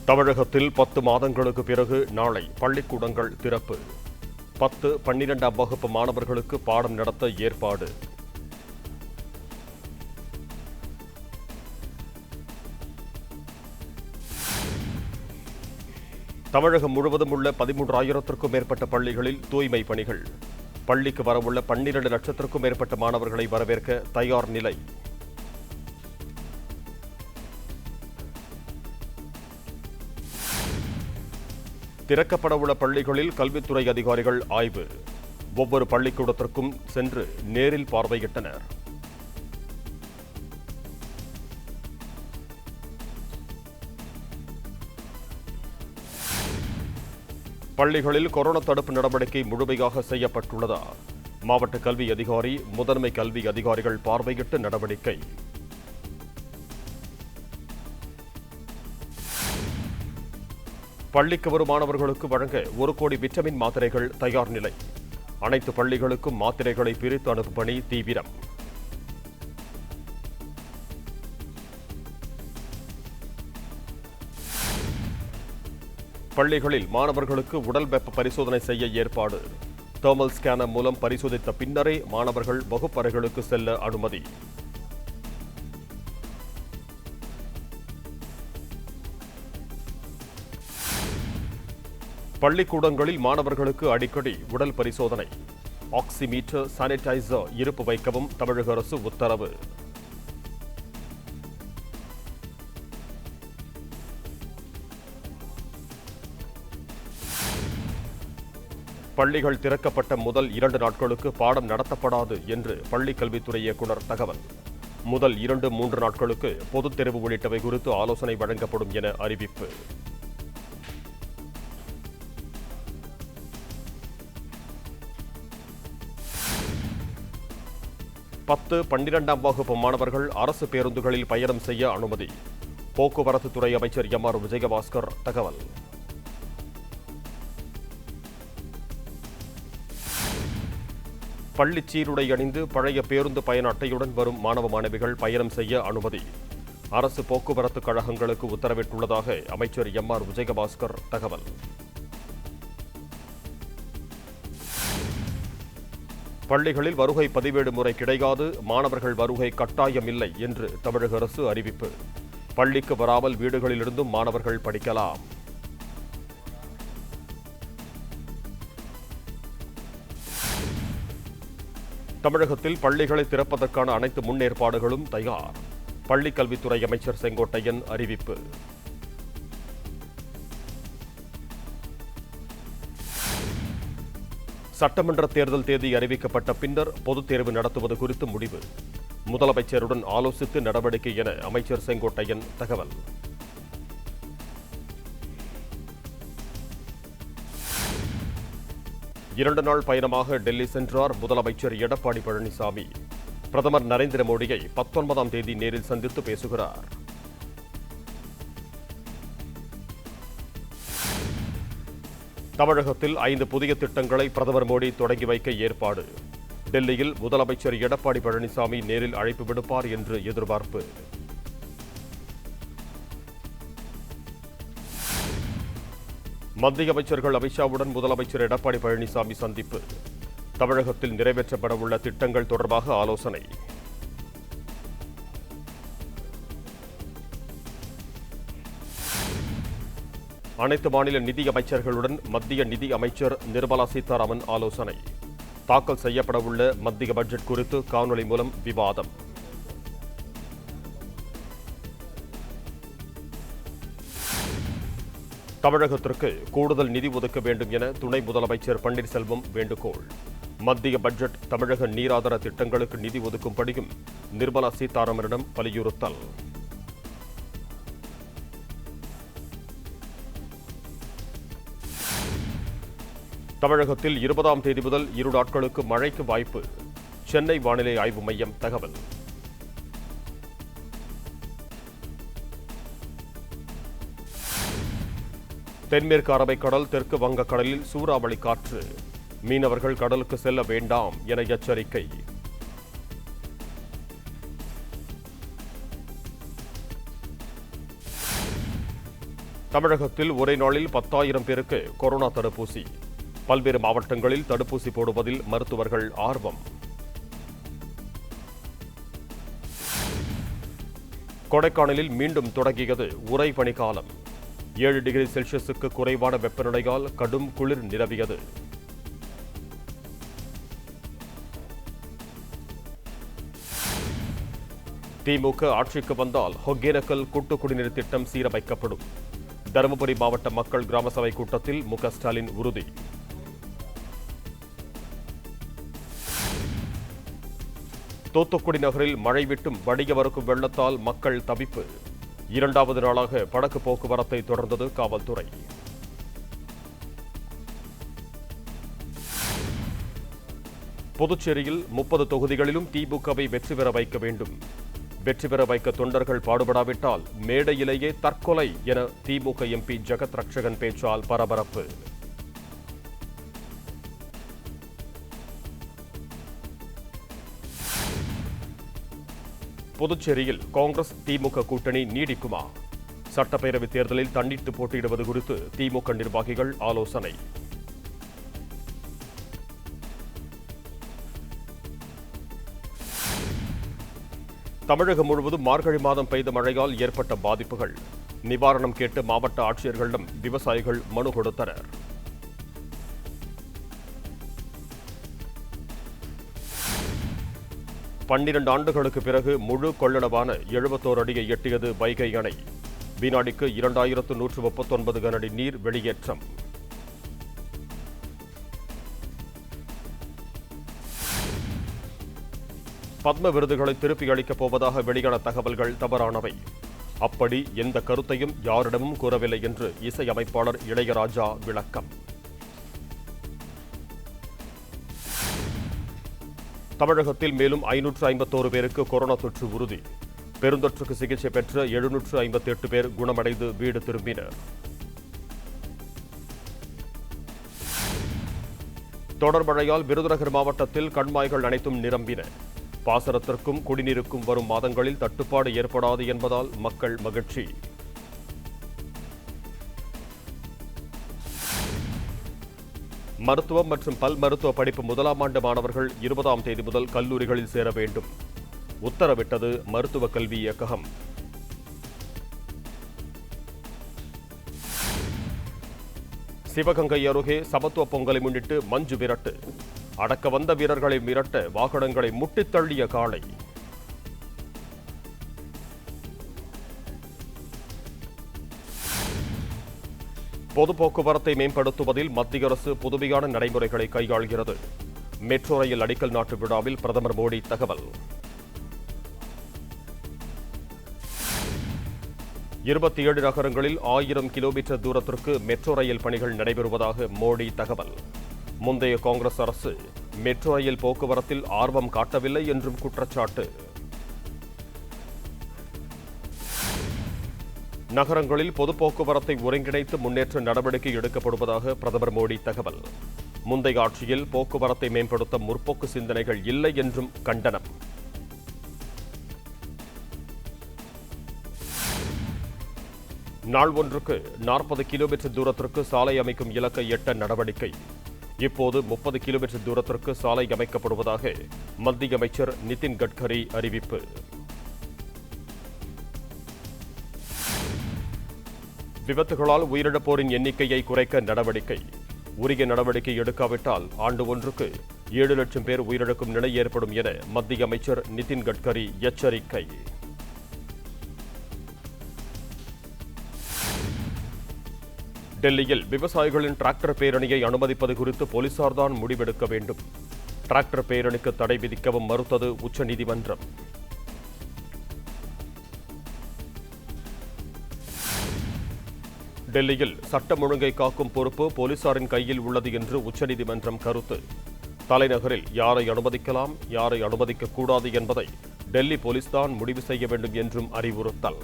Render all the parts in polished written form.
தமிழகத்தில் 10 மாதங்களுக்கு பிறகு நாளை பள்ளிக்கூடங்கள் திறப்பு. 10, 12ஆம் வகுப்பு மாணவர்களுக்கு பாடம் நடத்த ஏற்பாடு. தமிழகம் முழுவதும் உள்ள 13,000க்கும் மேற்பட்ட பள்ளிகளில் தூய்மை பணிகள். பள்ளிக்கு வரவுள்ள 12 லட்சத்திற்கும் மேற்பட்ட மாணவர்களை வரவேற்க தயார் நிலை. திறக்கப்படவுள்ள பள்ளிகளில் கல்வித்துறை அதிகாரிகள் ஆய்வு. ஒவ்வொரு பள்ளிக்கூடத்திற்கும் சென்று நேரில் பார்வையிட்டனர். பள்ளிகளில் கொரோனா தடுப்பு நடவடிக்கை முழுமையாக செய்யப்பட்டுள்ளதா? மாவட்ட கல்வி அதிகாரி, முதன்மை கல்வி அதிகாரிகள் பார்வையிட்டு நடவடிக்கை. பள்ளிக்கு வரும் மாணவர்களுக்கு வழங்க 1 கோடி விட்டமின் மாத்திரைகள் தயார் நிலை. அனைத்து பள்ளிகளுக்கும் மாத்திரைகளை பிரித்து அனுப்பும் பணி தீவிரம். பள்ளிகளில் மாணவர்களுக்கு உடல் வெப்ப பரிசோதனை செய்ய ஏற்பாடு. தெர்மல் ஸ்கேனர் மூலம் பரிசோதித்த பின்னரே மாணவர்கள் வகுப்பறைகளுக்கு செல்ல அனுமதி. பள்ளிக்கூடங்களில் மாணவர்களுக்கு அடிக்கடி உடல் பரிசோதனை. ஆக்சிமீட்டர், சானிடைசர் இருப்பு வைக்கவும் தமிழக அரசு உத்தரவு. பள்ளிகள் திறக்கப்பட்ட முதல் 2 நாட்களுக்கு பாடம் நடத்தப்படாது என்று பள்ளிக் கல்வித்துறை இயக்குநர் தகவல். முதல் 2, 3 நாட்களுக்கு பொதுத் தேர்வு உள்ளிட்டவை குறித்து ஆலோசனை வழங்கப்படும் என அறிவிப்பு. பத்து, 12ஆம் வகுப்பு மாணவர்கள் அரசு பேருந்துகளில் பயணம் செய்ய அனுமதி. போக்குவரத்து துறை அமைச்சர் எம்.ஆர். விஜயபாஸ்கர் தகவல். பள்ளி சீருடை அணிந்து பழைய பேருந்து பயண அட்டையுடன் வரும் மாணவ மாணவிகள் பயணம் செய்ய அனுமதி. அரசு போக்குவரத்து கழகங்களுக்கு உத்தரவிட்டுள்ளதாக அமைச்சர் எம்.ஆர். விஜயபாஸ்கர் தகவல். பள்ளிகளில் வருகை பதிவேடு முறை கிடையாது, மாணவர்கள் வருகை கட்டாயமில்லை என்று தமிழக அரசு அறிவிப்பு. பள்ளிக்கு வராமல் வீடுகளிலிருந்தும் மாணவர்கள் படிக்கலாம். தமிழகத்தில் பள்ளிகளை திறப்பதற்கான அனைத்து முன்னேற்பாடுகளும் தயார். பள்ளிக் கல்வித்துறை அமைச்சர் செங்கோட்டையன் அறிவிப்பு. சட்டமன்ற தேர்தல் தேதி அறிவிக்கப்பட்ட பின்னர் பொதுத் தேர்வு நடத்துவது குறித்து முடிவு. முதலமைச்சருடன் ஆலோசித்து நடவடிக்கை என அமைச்சர் செங்கோட்டையன் தகவல். இரண்டு நாள் பயணமாக டெல்லி சென்றார் முதலமைச்சர் எடப்பாடி பழனிசாமி. பிரதமர் நரேந்திர மோடியை 19ஆம் தேதி நேரில் சந்தித்து பேசுகிறார். தமிழகத்தில் 5 புதிய திட்டங்களை பிரதமர் மோடி தொடங்கி வைக்க ஏற்பாடு. டெல்லியில் முதலமைச்சர் எடப்பாடி பழனிசாமி நேரில் அழைப்பு விடுப்பார் என்று எதிர்பார்ப்பு. மத்திய அமைச்சர்கள் அமித்ஷாவுடன் முதலமைச்சர் எடப்பாடி பழனிசாமி சந்திப்பு. தமிழகத்தில் நிறைவேற்றப்படவுள்ள திட்டங்கள் தொடர்பாக ஆலோசனை. அனைத்து மாநில நிதி அமைச்சர்களுடன் மத்திய நிதி அமைச்சர் நிர்மலா சீதாராமன் ஆலோசனை. தாக்கல் செய்யப்படவுள்ள மத்திய பட்ஜெட் குறித்து காணொலி மூலம் விவாதம். தமிழகத்திற்கு கூடுதல் நிதி ஒதுக்க வேண்டும் என துணை முதலமைச்சர் பன்னீர்செல்வம் வேண்டுகோள். மத்திய பட்ஜெட் தமிழக நீராதார திட்டங்களுக்கு நிதி ஒதுக்கும்படியும் நிர்மலா சீதாராமனிடம் வலியுறுத்தல். தமிழகத்தில் 20ஆம் தேதி முதல் 2 நாட்களுக்கு மழைக்கு வாய்ப்பு. சென்னை வானிலை ஆய்வு மையம் தகவல். தென்மேற்கு அரபிக்கடல், தெற்கு வங்கக்கடலில் சூறாவளி காற்று. மீனவர்கள் கடலுக்கு செல்ல வேண்டாம் என எச்சரிக்கை. தமிழகத்தில் ஒரே நாளில் 10,000 பேருக்கு கொரோனா தடுப்பூசி. பல்வேறு மாவட்டங்களில் தடுப்பூசி போடுவதில் மருத்துவர்கள் ஆர்வம். கொடைக்கானலில் மீண்டும் தொடங்கியது உறை பனிக்காலம். 7 டிகிரி செல்சியஸுக்கு குறைவான வெப்பநிலையால் கடும் குளிர் நிலவியது. திமுக ஆட்சிக்கு வந்தால் ஒகேனக்கல் கூட்டு குடிநீர் திட்டம் சீரமைக்கப்படும். தருமபுரி மாவட்ட மக்கள் கிராம சபை கூட்டத்தில் மு.க. ஸ்டாலின் உறுதி. தூத்துக்குடி நகரில் மழை விட்டும் வடிய வறுக்கும் வெள்ளத்தால் மக்கள் தவிப்பு. 2வது நாளாக படகு போக்குவரத்தை தொடர்ந்தது காவல்துறை. புதுச்சேரியில் 30 தொகுதிகளிலும் திமுகவை வெற்றி பெற வைக்க வேண்டும். வெற்றி பெற வைக்க தொண்டர்கள் பாடுபடாவிட்டால் மேடையிலேயே தற்கொலை என திமுக எம்பி ஜெகத் ரட்சகன் பேச்சால் பரபரப்பு. புதுச்சேரியில் காங்கிரஸ் திமுக கூட்டணி நீடிக்குமா? சட்டப்பேரவைத் தேர்தலில் தனித்து போட்டியிடுவது குறித்து திமுக நிர்வாகிகள் ஆலோசனை. தமிழகம் முழுவதும் மார்கழி மாதம் பெய்த மழையால் ஏற்பட்ட பாதிப்புகள். நிவாரணம் கேட்டு மாவட்ட ஆட்சியர்களிடம் விவசாயிகள் மனு கொடுத்தனர். பன்னிரண்டு ஆண்டுகளுக்கு பிறகு முழு கொள்ளளவான 71 அடியை எட்டியது வைகை அணை. வினாடிக்கு 2139 கனஅடி நீர் வெளியேற்றம். பத்ம விருதுகளை திருப்பி அளிக்கப் போவதாக வெளியான தகவல்கள் தவறானவை. அப்படி எந்த கருத்தையும் யாரிடமும் கூறவில்லை என்று இசையமைப்பாளர் இளையராஜா விளக்கம். தமிழகத்தில் மேலும் 551 பேருக்கு கொரோனா தொற்று உறுதி. பெருந்தொற்றுக்கு சிகிச்சை பெற்ற 758 பேர் குணமடைந்து வீடு திரும்பினர். தொடர் மழையால் விருதுநகர் மாவட்டத்தில் கண்மாய்கள் அனைத்தும் நிரம்பின. பாசனத்திற்கும் குடிநீருக்கும் வரும் மாதங்களில் தட்டுப்பாடு ஏற்படாது என்பதால் மக்கள் மகிழ்ச்சி. மருத்துவம் மற்றும் பல் மருத்துவ படிப்பு 1ஆம் ஆண்டு மாணவர்கள் 20ஆம் தேதி முதல் கல்லூரிகளில் சேர வேண்டும். உத்தரவிட்டது மருத்துவ கல்வி இயக்ககம். சிவகங்கை அருகே சமத்துவ பொங்கலை முன்னிட்டு மஞ்சு விரட்டு. அடக்க வந்த வீரர்களை மிரட்ட வாகனங்களை முட்டித் தள்ளிய காளை. பொது போக்குவரத்தை மேம்படுத்துவதில் மத்திய அரசு புதுமையான நடைமுறைகளை கையாள்கிறது. மெட்ரோ ரயில் அடிக்கல் நாட்டு விழாவில் பிரதமர் மோடி தகவல். 27 நகரங்களில் 1000 கிலோமீட்டர் தூரத்திற்கு மெட்ரோ ரயில் பணிகள் நடைபெறுவதாக மோடி தகவல். முந்தைய காங்கிரஸ் அரசு மெட்ரோ ரயில் போக்குவரத்தில் ஆர்வம் காட்டவில்லை என்றும் குற்றச்சாட்டு. நகரங்களில் பொது போக்குவரத்தை ஒருங்கிணைத்து முன்னேற்ற நடவடிக்கை எடுக்கப்படுவதாக பிரதமர் மோடி தகவல். முந்தைய ஆட்சியில் போக்குவரத்தை மேம்படுத்த முற்போக்கு சிந்தனைகள் இல்லை என்றும் கண்டனம். நாள் ஒன்றுக்கு 40 கிலோமீட்டர் தூரத்திற்கு சாலை அமைக்கும் இலக்கை எட்ட நடவடிக்கை. இப்போது 30 கிலோமீட்டர் தூரத்திற்கு சாலை அமைக்கப்படுவதாக மத்திய அமைச்சர் நிதின் கட்கரி அறிவிப்பு. விபத்துகளால் உயிரிழப்போரின் எண்ணிக்கையை குறைக்க நடவடிக்கை. உரிய நடவடிக்கை எடுக்காவிட்டால் ஆண்டு ஒன்றுக்கு 7 லட்சம் பேர் உயிரிழக்கும் நிலை ஏற்படும் என மத்திய அமைச்சர் நிதின் கட்கரி எச்சரிக்கை. டெல்லியில் விவசாயிகளின் டிராக்டர் பேரணியை அனுமதிப்பது குறித்து போலீசார்தான் முடிவெடுக்க வேண்டும். டிராக்டர் பேரணிக்கு தடை விதிக்கவும் மறுத்தது உச்சநீதிமன்றம். டெல்லியில் சட்டம் ஒழுங்கை காக்கும் பொறுப்பு போலீசாரின் கையில் உள்ளது என்று உச்சநீதிமன்றம் கருத்து. தலைநகரில் யாரை அனுமதிக்கலாம், யாரை அனுமதிக்கக்கூடாது என்பதை டெல்லி போலீஸ்தான் முடிவு செய்ய வேண்டும் என்றும் அறிவுறுத்தல்.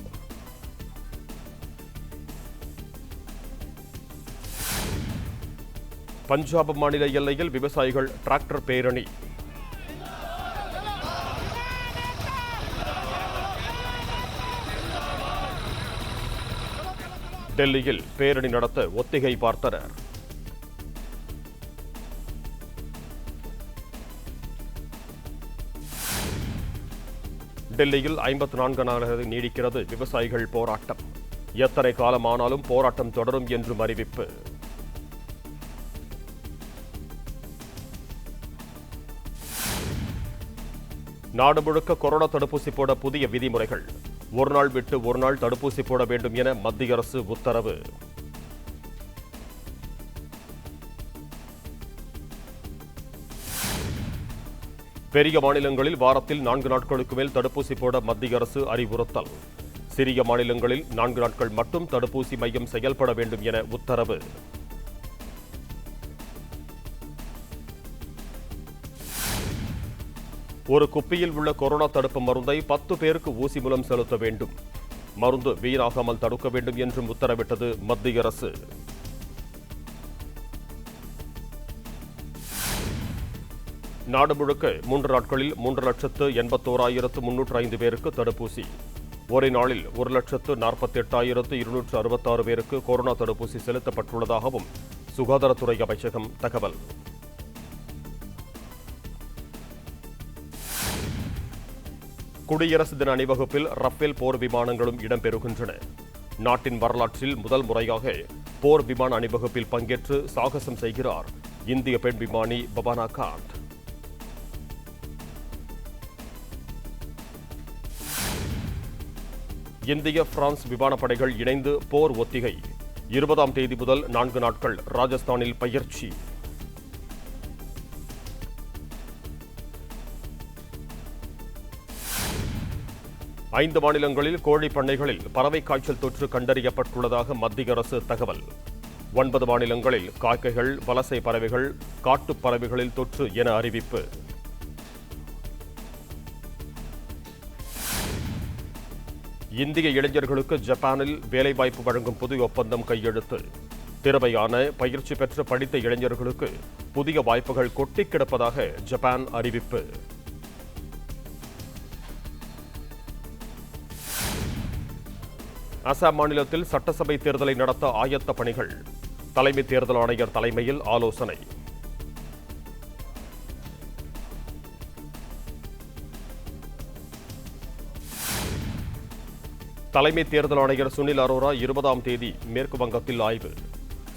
பஞ்சாப் மாநில எல்லையில் விவசாயிகள் டிராக்டர் பேரணி. டெல்லியில் பேரணி நடத்த ஒத்திகை பார்த்தனர். டெல்லியில் 54 நாட்கள் நீடிக்கிறது விவசாயிகள் போராட்டம். எத்தனை காலமானாலும் போராட்டம் தொடரும் என்றும் அறிவிப்பு. நாடு முழுக்க கொரோனா தடுப்பூசி போட புதிய விதிமுறைகள். ஒரு நாள் விட்டு ஒரு நாள் தடுப்பூசி போட வேண்டும் என மத்திய அரசு உத்தரவு. பெரிய மாநிலங்களில் வாரத்தில் 4 நாட்களுக்கு மேல் தடுப்பூசி போட மத்திய அரசு அறிவுறுத்தல். சிறிய மாநிலங்களில் 4 நாட்கள் மட்டும் தடுப்பூசி மையம் செயல்பட வேண்டும் என உத்தரவு. ஒரு குப்பியில் உள்ள கொரோனா தடுப்பு மருந்தை 10 பேருக்கு ஊசி மூலம் செலுத்த வேண்டும். மருந்து வீணாகாமல் தடுக்க வேண்டும் என்றும் உத்தரவிட்டது மத்திய அரசு. நாடு முழுக்க 3 நாட்களில் 3,81,305 பேருக்கு தடுப்பூசி. ஒரே நாளில் 1,48,266 பேருக்கு கொரோனா தடுப்பூசி செலுத்தப்பட்டுள்ளதாகவும் சுகாதாரத்துறை அமைச்சகம் தகவல். குடியரசு தின அணிவகுப்பில் ரஃபேல் போர் விமானங்களும் இடம்பெறுகின்றன. நாட்டின் வரலாற்றில் முதல் முறையாக போர் விமான அணிவகுப்பில் பங்கேற்று சாகசம் செய்கிறார் இந்திய பெண் விமானி பபானா காந்த். இந்திய பிரான்ஸ் விமானப்படைகள் இணைந்து போர் ஒத்திகை. 20ஆம் தேதி முதல் 4 நாட்கள் ராஜஸ்தானில் பயிற்சி. ஐந்து மாநிலங்களில் கோழி பண்ணைகளில் பறவை காய்ச்சல் தொற்று கண்டறியப்பட்டுள்ளதாக மத்திய அரசு தகவல். 9 மாநிலங்களில் காக்கைகள், வலசை பறவைகள், காட்டுப் பறவைகளில் தொற்று என அறிவிப்பு. இந்திய இளைஞர்களுக்கு ஜப்பானில் வேலைவாய்ப்பு வழங்கும் புதிய ஒப்பந்தம் கையெழுத்து. திறமையான பயிற்சி பெற்று படித்த இளைஞர்களுக்கு புதிய வாய்ப்புகள் கொட்டிக் கிடப்பதாக ஜப்பான் அறிவிப்பு. அசாம் மாநிலத்தில் சட்டசபை தேர்தலை நடத்த ஆயத்த பணிகள். தலைமை தேர்தல் ஆணையர் தலைமையில் ஆலோசனை. தலைமை தேர்தல் ஆணையர் சுனில் அரோரா 20ஆம் தேதி மேற்கு வங்கத்தில் ஆய்வு.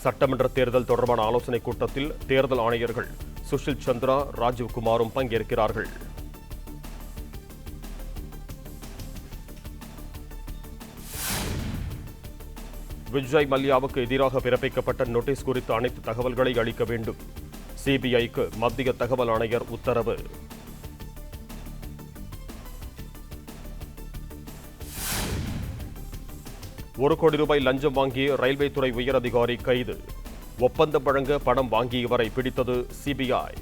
சட்டமன்ற தேர்தல் தொடர்பான ஆலோசனைக் கூட்டத்தில் தேர்தல் ஆணையர்கள் சுஷில் சந்திரா, ராஜீவ் குமாரும் பங்கேற்கிறார்கள். விஜய் மல்யாவுக்கு எதிராக பிறப்பிக்கப்பட்ட நோட்டீஸ் குறித்த அனைத்து தகவல்களை அளிக்க வேண்டும். சிபிஐக்கு மத்திய தகவல் ஆணையர் உத்தரவு. ₹1 கோடி லஞ்சம் வாங்கிய ரயில்வே துறை உயரதிகாரி கைது. ஒப்பந்தம் வழங்க பணம் வாங்கியவரை பிடித்தது சிபிஐ.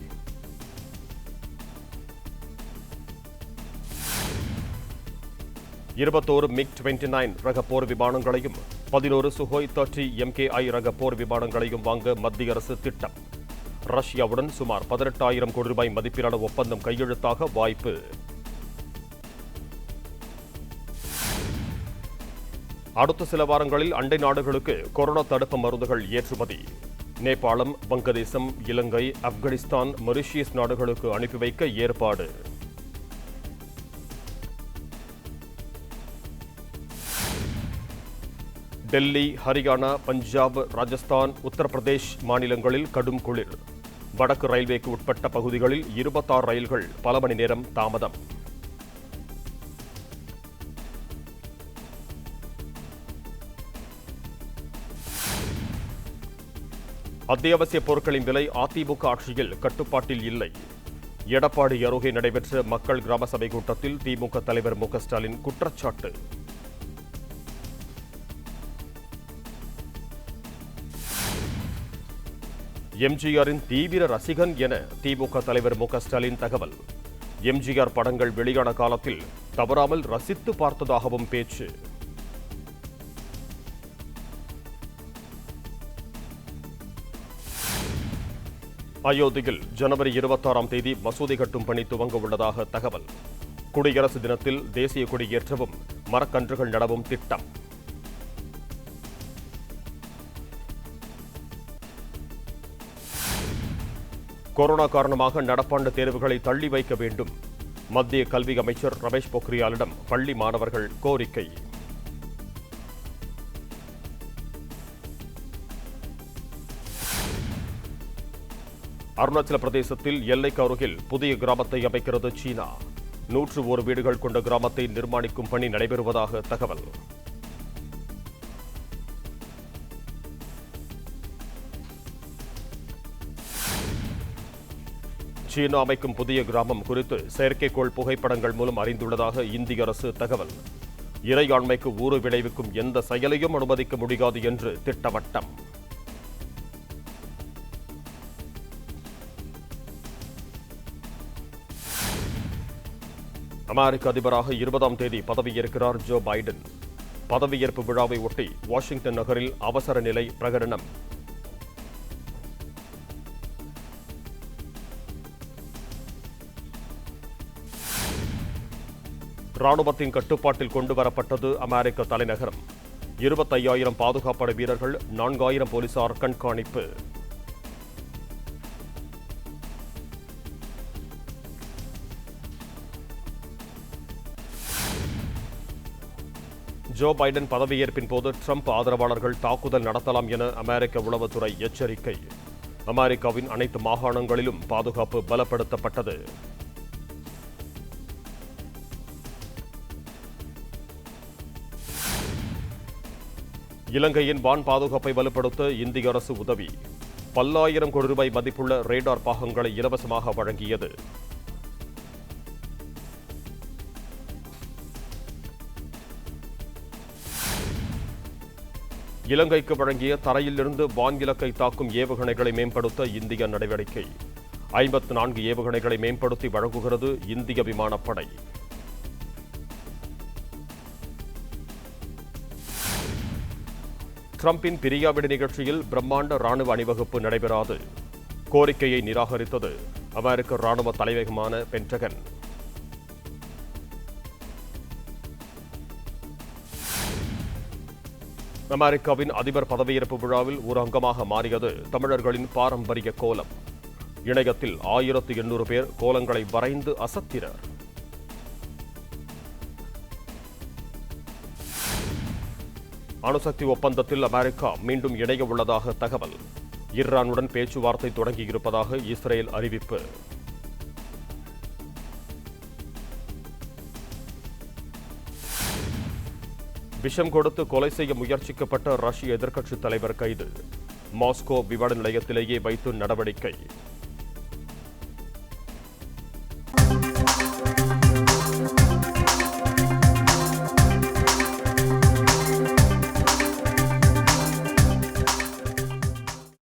இருபத்தோரு MiG-29 ரக போர் விமானங்களையும் 11 சுகோய் 30 MKI ரக போர் விமானங்களையும் வாங்க மத்திய அரசு திட்டம். ரஷ்யாவுடன் சுமார் ₹18,000 கோடி மதிப்பிலான ஒப்பந்தம் கையெழுத்தாக வாய்ப்பு. அடுத்த சில வாரங்களில் அண்டை நாடுகளுக்கு கொரோனா தடுப்பு மருந்துகள் ஏற்றுமதி. நேபாளம், வங்கதேசம், இலங்கை, ஆப்கானிஸ்தான், மொரிஷியஸ் நாடுகளுக்கு அனுப்பி வைக்க ஏற்பாடு. டெல்லி, ஹரியானா, பஞ்சாப், ராஜஸ்தான், உத்தரப்பிரதேஷ் மாநிலங்களில் கடும் குளிர். வடக்கு ரயில்வேக்கு உட்பட்ட பகுதிகளில் 26 ரயில்கள் பல மணி நேரம் தாமதம். அத்தியாவசிய பொருட்களின் விலை அதிமுக ஆட்சியில் கட்டுப்பாட்டில் இல்லை. எடப்பாடி அருகே நடைபெற்ற மக்கள் கிராம சபை கூட்டத்தில் திமுக தலைவர் மு க ஸ்டாலின் குற்றச்சாட்டு. எம்ஜிஆரின் தீவிர ரசிகன் என திமுக தலைவர் மு க ஸ்டாலின் தகவல். எம்ஜிஆர் படங்கள் வெளியான காலத்தில் தவறாமல் ரசித்து பார்த்ததாகவும் பேச்சு. அயோத்தியில் ஜனவரி 26ஆம் தேதி மசூதி கட்டும் பணி துவங்க உள்ளதாக தகவல். குடியரசு தினத்தில் தேசிய கொடி ஏற்றவும் மரக்கன்றுகள் நடவும் திட்டம். கொரோனா காரணமாக நடப்பாண்டு தேர்வுகளை தள்ளி வைக்க வேண்டும். மத்திய கல்வி அமைச்சர் ரமேஷ் பொக்ரியாலிடம் பள்ளி மாணவர்கள் கோரிக்கை. அருணாச்சல பிரதேசத்தில் எல்லைக்கு அருகில் புதிய கிராமத்தை அமைக்கிறது சீனா. 101 வீடுகள் கொண்ட கிராமத்தை நிர்மாணிக்கும் பணி நடைபெறுவதாக தகவல். சீனா அமைக்கும் புதிய கிராமம் குறித்து செயற்கைக்கோள் புகைப்படங்கள் மூலம் அறிந்துள்ளதாக இந்திய அரசு தகவல். இறையாண்மைக்கு ஊறு விளைவிக்கும் எந்த செயலையும் அனுமதிக்க முடியாது என்று திட்டவட்டம். அமெரிக்க அதிபராக 20ஆம் தேதி பதவியேற்கிறார் ஜோ பைடன். பதவியேற்பு விழாவை ஒட்டி வாஷிங்டன் நகரில் அவசர நிலை பிரகடனம். ராணுவத்தின் கட்டுப்பாட்டில் கொண்டுவரப்பட்டது அமெரிக்க தலைநகரம். 25,000 பாதுகாப்படை வீரர்கள், 4,000 போலீசார் கண்காணிப்பு. ஜோ பைடன் பதவியேற்பின் போது ட்ரம்ப் ஆதரவாளர்கள் தாக்குதல் நடத்தலாம் என அமெரிக்க உளவுத்துறை எச்சரிக்கை. அமெரிக்காவின் அனைத்து மாகாணங்களிலும் பாதுகாப்பு பலப்படுத்தப்பட்டது. இலங்கையின் வான் பாதுகாப்பை வலுப்படுத்த இந்திய அரசு உதவி. பல்லாயிரம் கோடி ரூபாய் மதிப்புள்ள ரேடார் பாகங்களை இலவசமாக வழங்கியது. இலங்கைக்கு வழங்கிய தரையிலிருந்து வான் இலக்கை தாக்கும் ஏவுகணைகளை மேம்படுத்த இந்திய நடவடிக்கை. 54 ஏவுகணைகளை மேம்படுத்தி வழங்குகிறது இந்திய விமானப்படை. ட்ரம்பின் பிரியாவிடை நிகழ்ச்சியில் பிரம்மாண்ட ராணுவ அணிவகுப்பு நடைபெறாது. கோரிக்கையை நிராகரித்தது அமெரிக்க ராணுவ தலைமையகமான பென்டகன். அமெரிக்காவின் அதிபர் பதவியேற்பு விழாவில் ஒரு அங்கமாக மாறியது தமிழர்களின் பாரம்பரிய கோலம். இணையத்தில் 1800 பேர் கோலங்களை வரைந்து அசத்தினர். அணுசக்தி ஒப்பந்தத்தில் அமெரிக்கா மீண்டும் இணைய உள்ளதாக தகவல். ஈரானுடன் பேச்சுவார்த்தை தொடங்கியிருப்பதாக இஸ்ரேல் அறிவிப்பு. விஷம் கொடுத்து கொலை செய்ய முயற்சிக்கப்பட்ட ரஷ்ய எதிர்க்கட்சித் தலைவர் கைது. மாஸ்கோ விமான நிலையத்திலேயே வைத்து நடவடிக்கை.